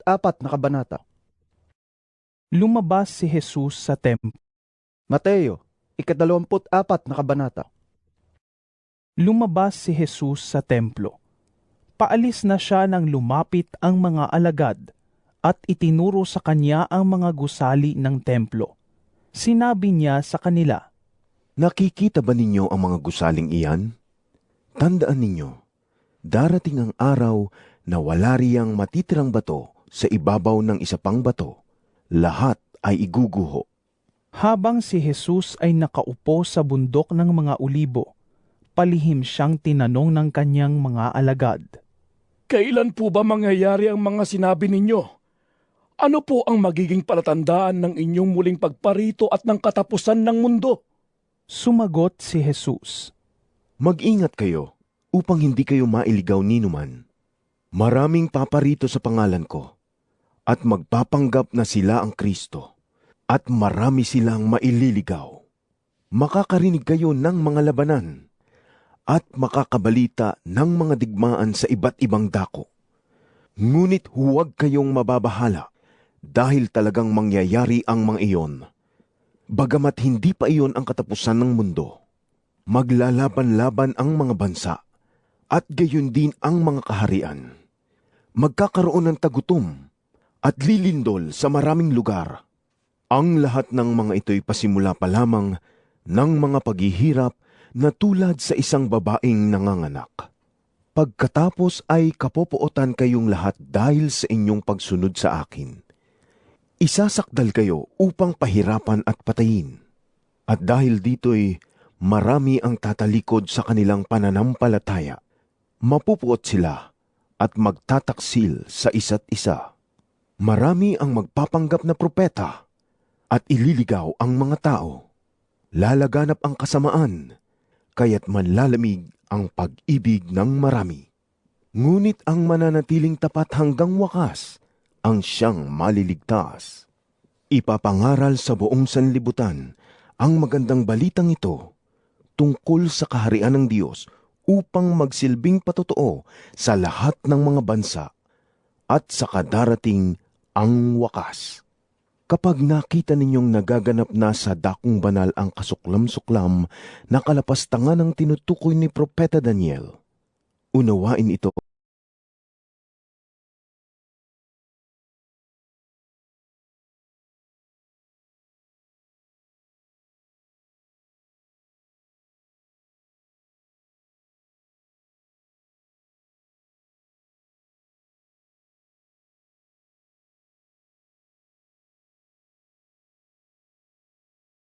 Apat na kabanata. Lumabas si Jesus sa templo. Mateo, 24 na kabanata. Lumabas si Jesus sa templo. Paalis na siya nang lumapit ang mga alagad at itinuro sa kanya ang mga gusali ng templo. Sinabi niya sa kanila, Nakikita ba ninyo ang mga gusaling iyan? Tandaan ninyo, darating ang araw na wala riyang matitirang bato sa ibabaw ng isa pang bato. Lahat ay iguguho. habang si Jesus ay nakaupo sa bundok ng mga ulibo, palihim siyang tinanong ng kanyang mga alagad. Kailan po ba mangyayari ang mga sinabi ninyo? Ano po ang magiging palatandaan ng inyong muling pagparito at ng katapusan ng mundo? Sumagot si Jesus, Mag-ingat kayo upang hindi kayo mailigaw ninuman. Maraming paparito sa pangalan ko at magpapanggap na sila ang Kristo at marami silang maililigaw. Makakarinig kayo ng mga labanan at makakabalita ng mga digmaan sa iba't ibang dako. Ngunit huwag kayong mababahala dahil talagang mangyayari ang mga iyon. Bagamat hindi pa iyon ang katapusan ng mundo, maglalaban-laban ang mga bansa at gayon din ang mga kaharian. Magkakaroon ng tagutom at lilindol sa maraming lugar. Ang lahat ng mga ito'y pasimula pa lamang ng mga paghihirap na tulad sa isang babaeng nanganganak. Pagkatapos ay kapopootan kayong lahat dahil sa inyong pagsunod sa akin. Isasakdal kayo upang pahirapan at patayin. At dahil dito'y marami ang tatalikod sa kanilang pananampalataya, mapupuot sila at magtataksil sa isa't isa. Marami ang magpapanggap na propeta at ililigaw ang mga tao. Lalaganap ang kasamaan, kaya't manlalamig ang pag-ibig ng marami. Ngunit ang mananatiling tapat hanggang wakas, ang siyang maliligtas. Ipapangaral sa buong sanlibutan ang magandang balitang ito tungkol sa kaharian ng Diyos upang magsilbing patotoo sa lahat ng mga bansa at sa kadarating ang wakas. Kapag nakita ninyong nagaganap na sa dakong banal ang kasuklam-suklam na kalapastangan ng tinutukoy ni Propeta Daniel, unawain ito